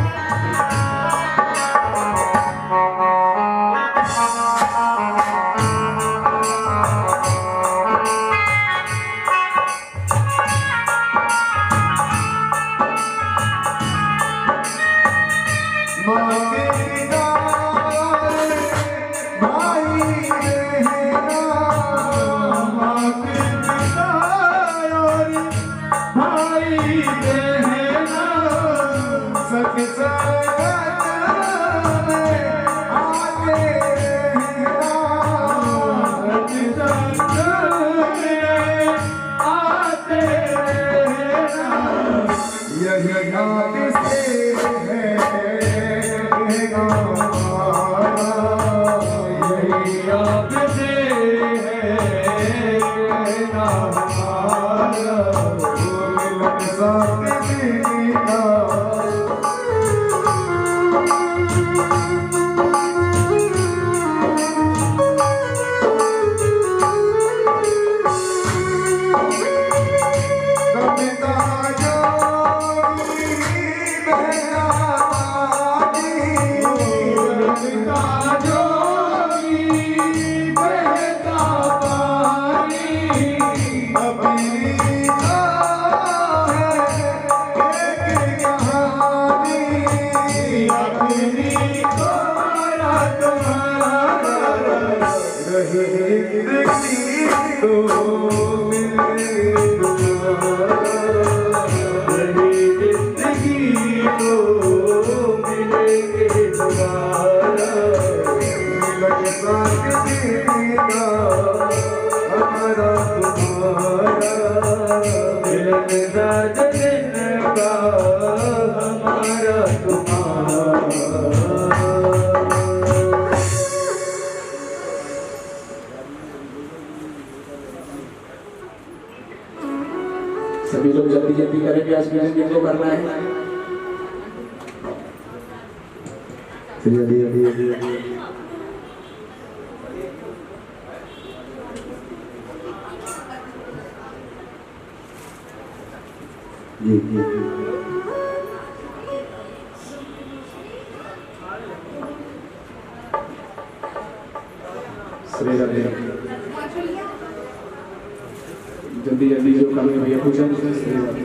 हमारा तुम्हारा करेंगे, आज की जिंदगी को करना है। श्री राधे। जल्दी जल्दी जो काम है भैया पूछा मुझसे। श्री राधे।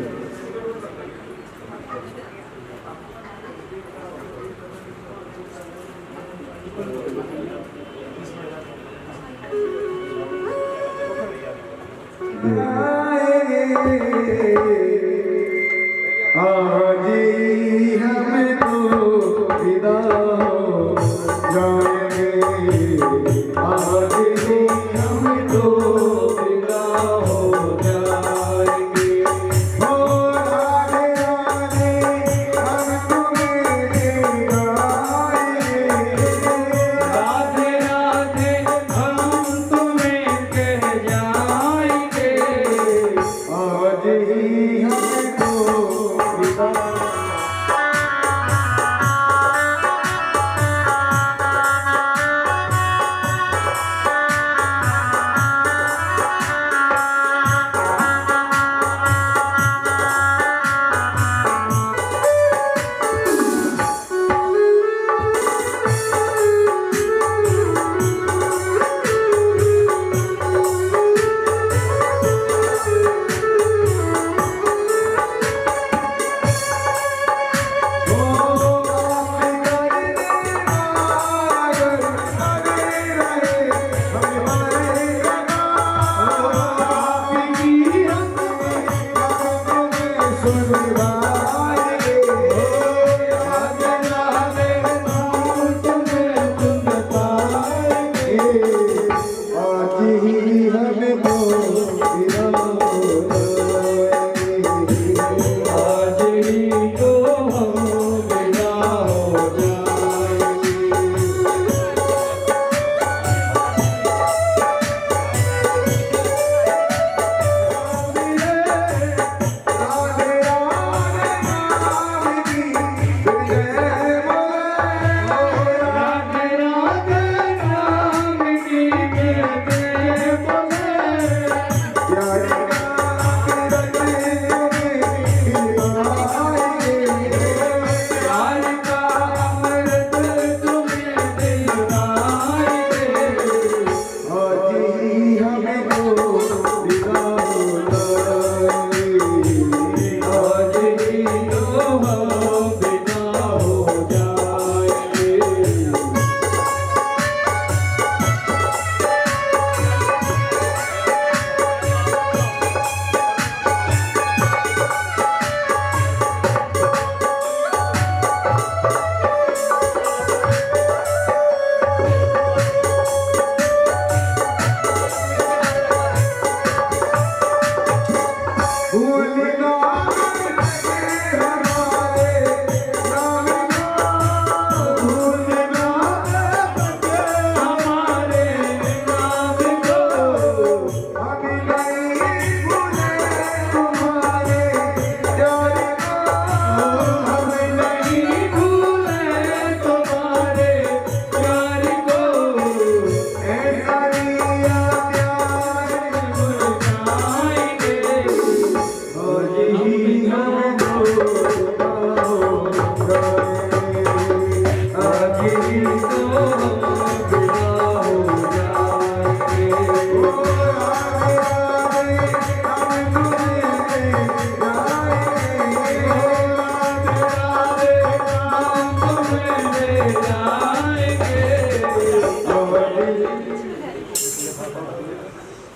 आज ही हमें तो विदा हो जाएंगे, आज ही हमें तो विदा हो जाएंगे। हो राधे राधे हम तुम्हें गाएंगे, राधे राधे हम तुम्हें कह जाएंगे, आज ही हमें तो विदा।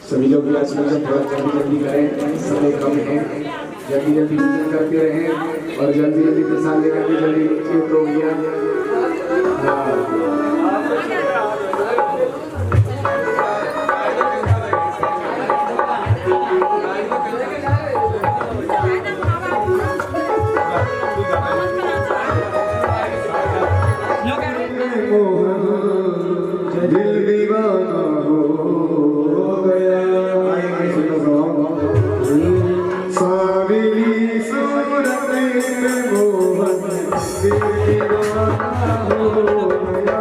सभी लोग भी आज जल्दी करें, समय कम है, जल्दी जल्दी पूजन करते रहें और जल्दी जल्दी प्रसाद लेकर के जल्दी नीचे उतरो भैया। दिल दीवाना हो गया, सावली हो गया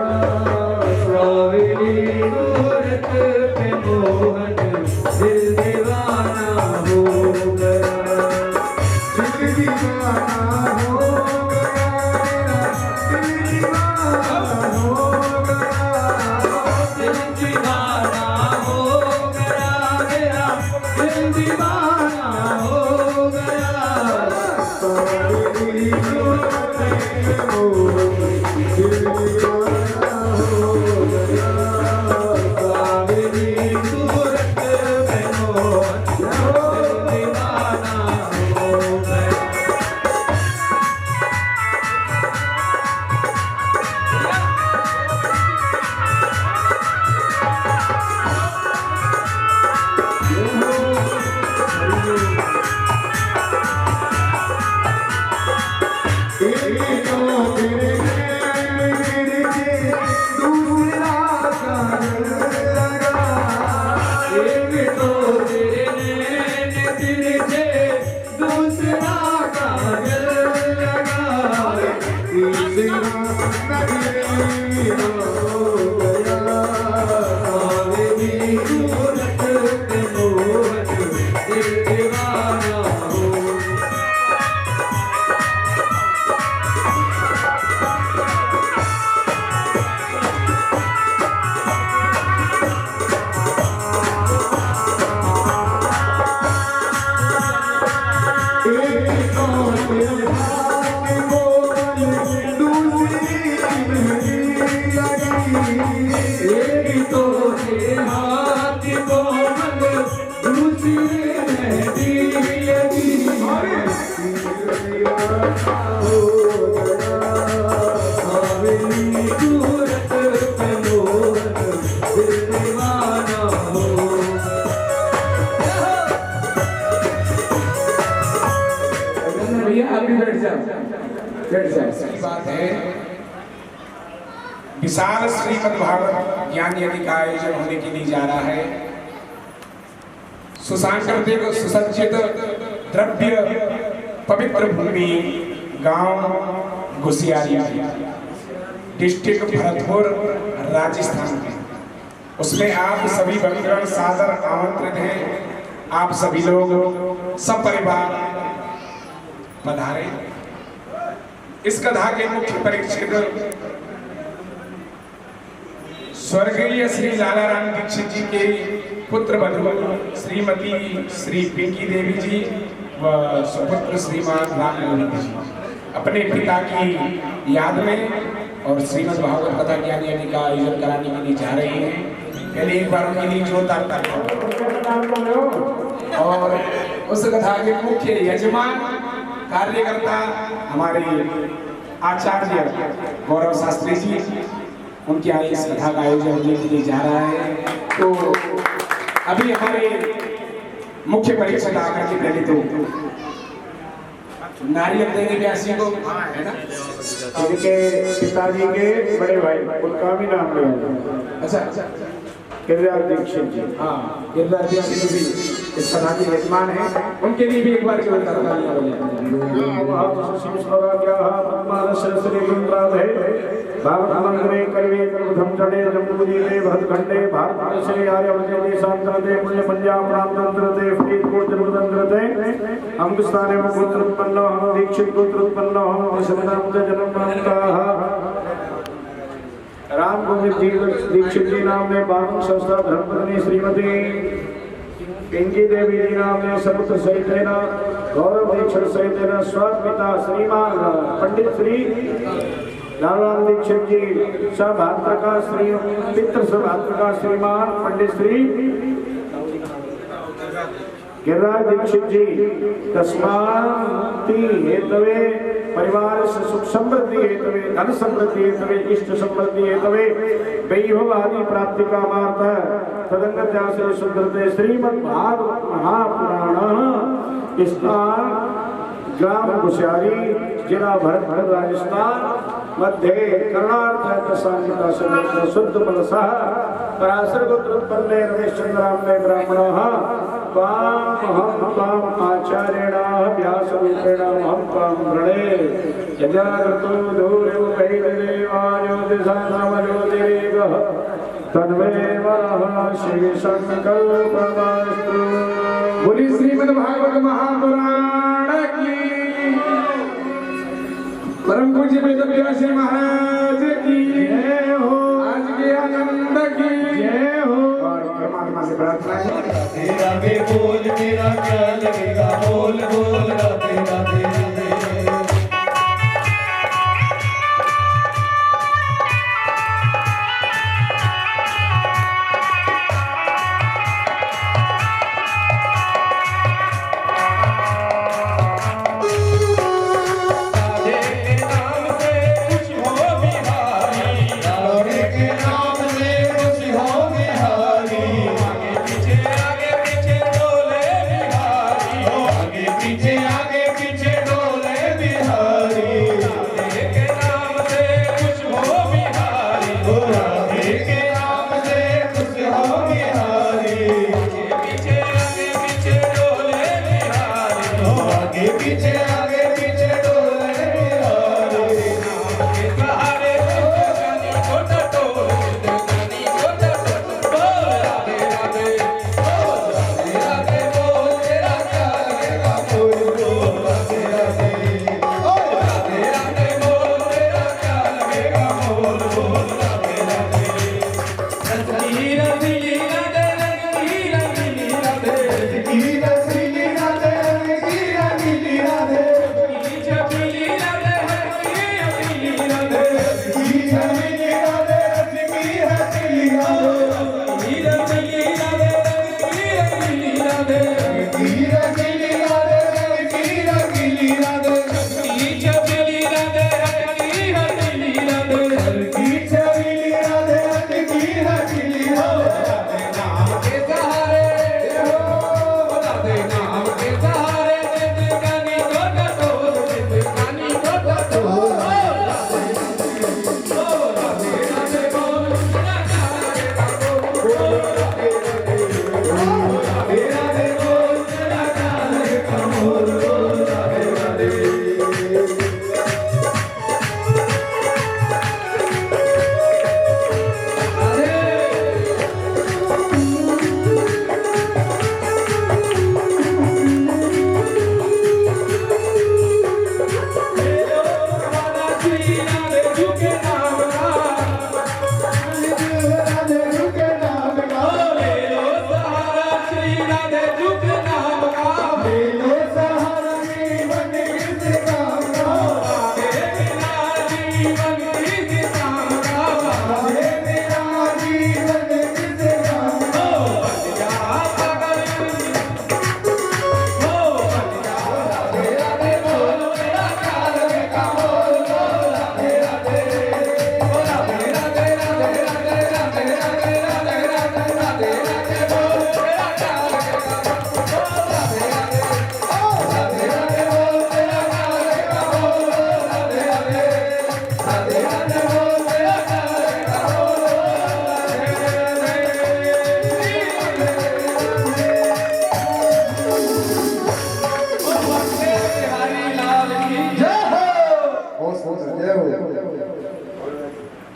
सावरी मूरत पे मोहन दिल दीवाना हो गया दिल दीवाना हो गया दिल दीवाना हो गया दिल दीवाना हो गया मेरा दिल दीवाना हो गया सावरी मूरत पे मोहन दिल दीवाना हो गया सावरी मूरत पे मोहन दिल दीवाना हो गया भैया आप भी बैठ जाओ सही बात है। विशाल श्रीमद् भागवत ज्ञान यज्ञ का आयोजन होने के लिए जा रहा है। सुसांस्कृतिक सुसज्जित द्रव्य पवित्र भूमि गांव गुसियारी डिस्ट्रिक्ट भरतपुर राजस्थान में, उसमें आप सभी भक्तगण सादर आमंत्रित हैं। आप सभी लोग सब परिवार पधारे। इस कथा के मुख्य परीक्षक स्वर्गीय श्री लालाराम दीक्षित जी के पुत्र वधू श्रीमती श्री पिंकी देवी जी व सुपुत्र श्रीमान राम मोहन जी अपने पिता की याद में और श्रीमद् भागवत कथा ज्ञान यज्ञ का आयोजन कराने के लिए जा रहे हैं। पहले एक बार उनके लिए जोरदार तालियां। और उस कथा के मुख्य यजमान कार्यकर्ता हमारे आचार्य गौरव शास्त्री जी, उनके यहाँ इस कथा का आयोजन होने के लिए जा रहा है। तो अभी हमारे मुख्य परीक्षक आकर के पहले तो नारियल देंगे व्यासी को, है ना? इनके पिताजी के बड़े भाई उनका भी नाम लिया। अच्छा, गिरिराज दीक्षित जी, हाँ, गिरिराज दीक्षित जी इस कथा के यजमान हैं। उनके लिए भी एक बार जोरदार तालियां भागवतमंत्रे करिवे कल्पधम चढ़े जम्बूदीपे भरतखंडे भारत श्री आर्यवर्ते देशांतरते पुण्य पंजाब प्रांतंत्रते फरीदकोट जनपदंत्रते अमृतस्थाने पुत्र उत्पन्न हम दीक्षित पुत्र उत्पन्न हम शब्दांत जन्म राम गोविंद जी दीक्षित जी नाम में बावन संस्था धर्मपत्नी श्रीमती पिंकी देवी जी नाम में सपुत्र सहित गौरव दीक्षित सहित स्वपिता श्रीमान पंडित श्री लालाराम दीक्षित जी सभात्र का श्री पितृ सभात्र का श्रीमान पंडित श्री गिरिराज दीक्षित जी तस्माति हेतवे परिवार से सुख समृद्धि हेतवे धन समृद्धि हेतवे इष्ट समृद्धि हेतवे वैभव आदि प्राप्ति का मार्थ तदंगत्या से सुंदरते श्रीमद् भागवत महापुराण स्थान ग्राम गुसियारी जिला भरतपुर राजस्थान मध्य कर्णार्थ दशांगिता समेत शुद्ध बलसः पराशर गोत्र उत्पन्ने रमेश चंद्राम ब्राह्मणः त्वां आचार्येण व्यासरूपेण अहं त्वां प्रणे यजाग्रतो धूर्यमुपैर्देवाज्योतिषामज्योतिरेकः तन्मे वरः शिवसङ्कल्पमस्तु। बोली श्रीमद् भागवत महापुराण की, परम पूज्य वेदव्यास महाराज की जय हो, आज के आनंद की जय हो। और परमात्मा से प्रार्थना है, तेरा बे बोल मेरा क्या लगेगा, बोल बोल राधे राधे राधे।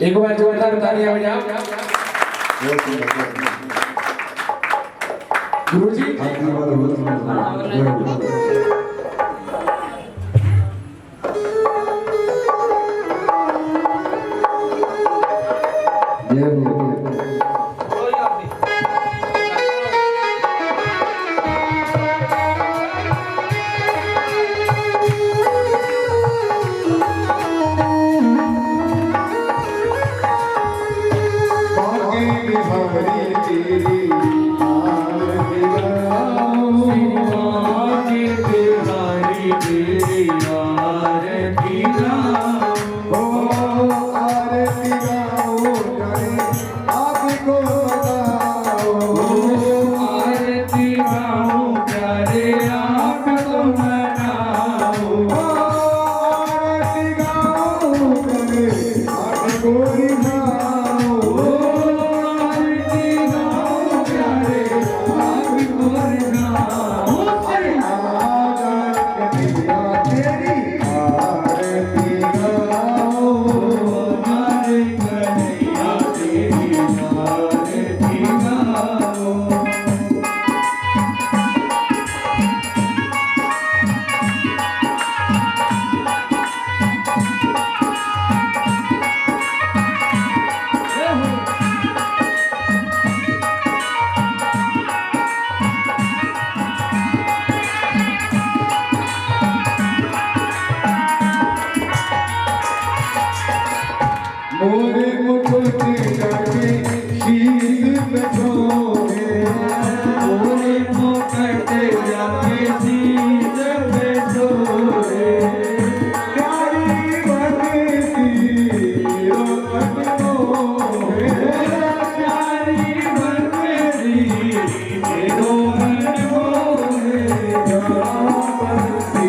एक बार जोरदार तालियां बजाओ। गुरुजी Govinda मोरे मुकुट जाके शीश पे सोए मोरे मुकुट जाके शीश पे सोए प्यारी भगती रोहन मोहे प्यारी भगती रोहन मोहे जापति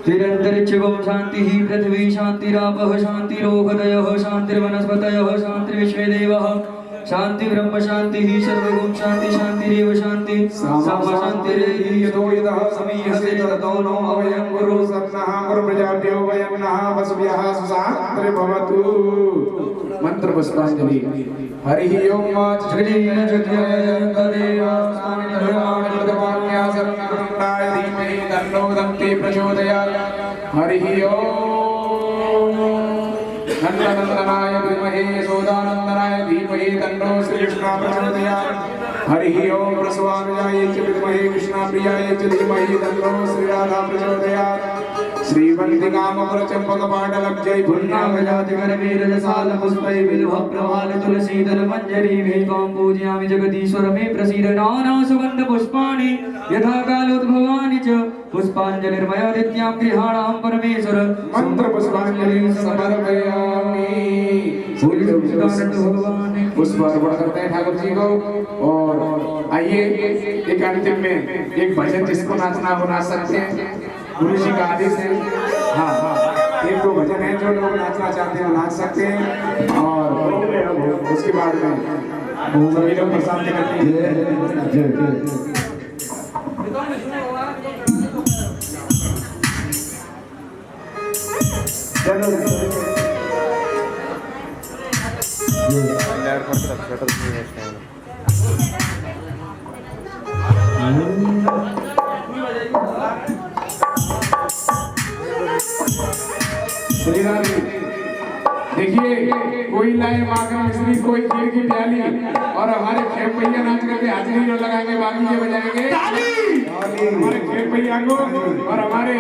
तिरंतरिक्षगो शांति पृथ्वी शांतिरापः शांतिरोहदयः शांतिर्वनस्पतयः शांतिर्विश्वे देवः शांति ब्रह्म शांति सर्वगुण शांति शांतिरेव शांति सामा शांतिरेहि यतो यतः समीहते ततो नो अवयं गुरु सप्नः गुरु प्रजाभ्यो वयं नः वसुभ्यः सुशान्तिर् भवतु। मंत्र पुष्पांजलि। हरि ओम जगदीन जगदेवा स्वामी धर्माणि भगवान्या सर्वमंगलाय धीमहि तन्नो दन्ति प्रचोदयात्। हरि ओम नंदनंदनाय विद्महे यशोदानंदनाय धीमहि तन्नो श्रीकृष्णः प्रचोदयात्। हरि ओम प्रसवानुजाय च विद्महे कृष्णप्रियाय च धीमहि तन्नो श्रीराधा प्रचोदयात्। श्रीवन्दिकामकुलचम्पकपाटलब्जै पुण्यागजातिकरवीरजसाल पुष्पै बिल्व प्रवाल तुलसीदल मंजरी भेत्वां पूजयामि जगदीश्वर मे प्रसीद नाना सुगंध पुष्पाणि यथा कालोद्भवानि च पुष्पांजलिर्मया नित्यां गृहाणां परमेश्वर मंत्र पुष्पांजलि समर्पयामि। भगवान पुष्प अर्पण करते हैं ठाकुर जी को। और आइए एक अंतिम में एक भजन जिसको नाचना वो नाच सकते हैं, गुरु जी का आदेश है। हाँ हाँ, एक दो भजन है जो लोग नाचना चाहते हैं वो नाच सकते हैं। और उसके बाद में सभी लोग प्रसाद करते हैं। श्रीराम जी देखिए, कोई लाए माखन मिश्री, कोई खीर की प्याली, और हमारे खेम भैया नाच करके हाजिरी जो लगाएंगे, बाकी ये बजाएंगे हमारे खेम भैया को। और हमारे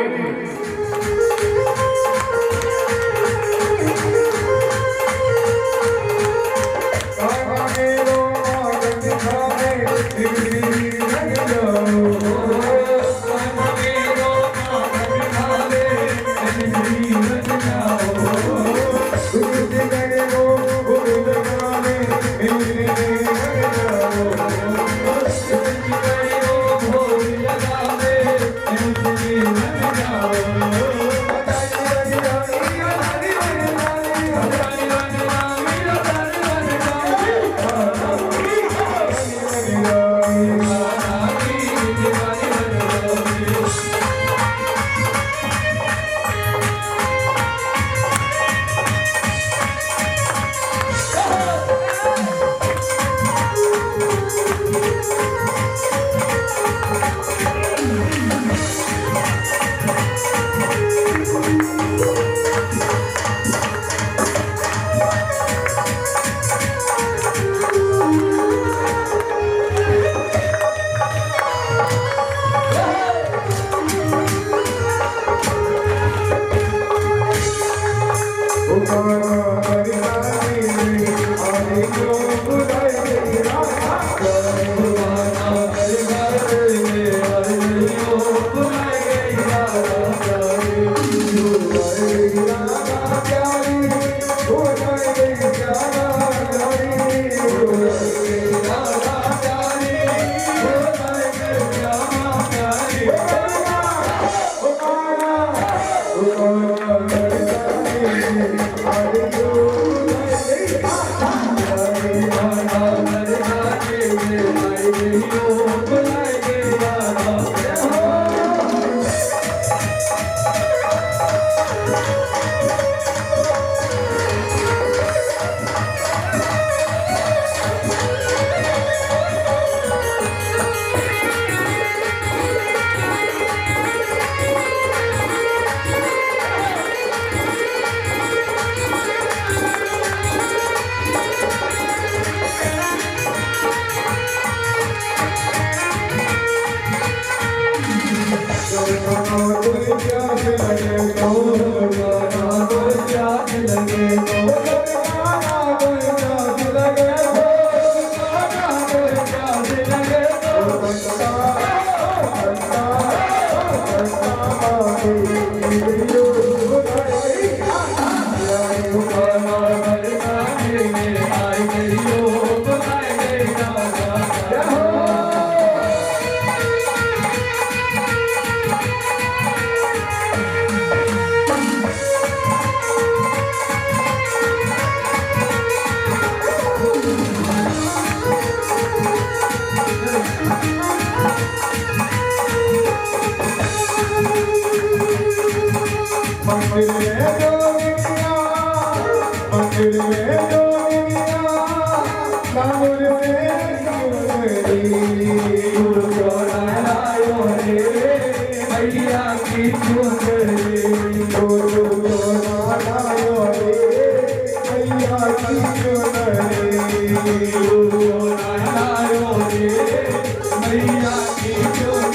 मंदिर में जोगिनिया, मंदिर में जोगिनिया, नामुर से गुरु चौराहे लायो रे मैया की चुनरी, गुरु लायो रे मैया की चुनरी, गुरु चौराहे लायो रे मैया की चुनरी।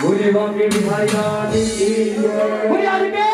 भोले बाबे बिहारी लाल की जय।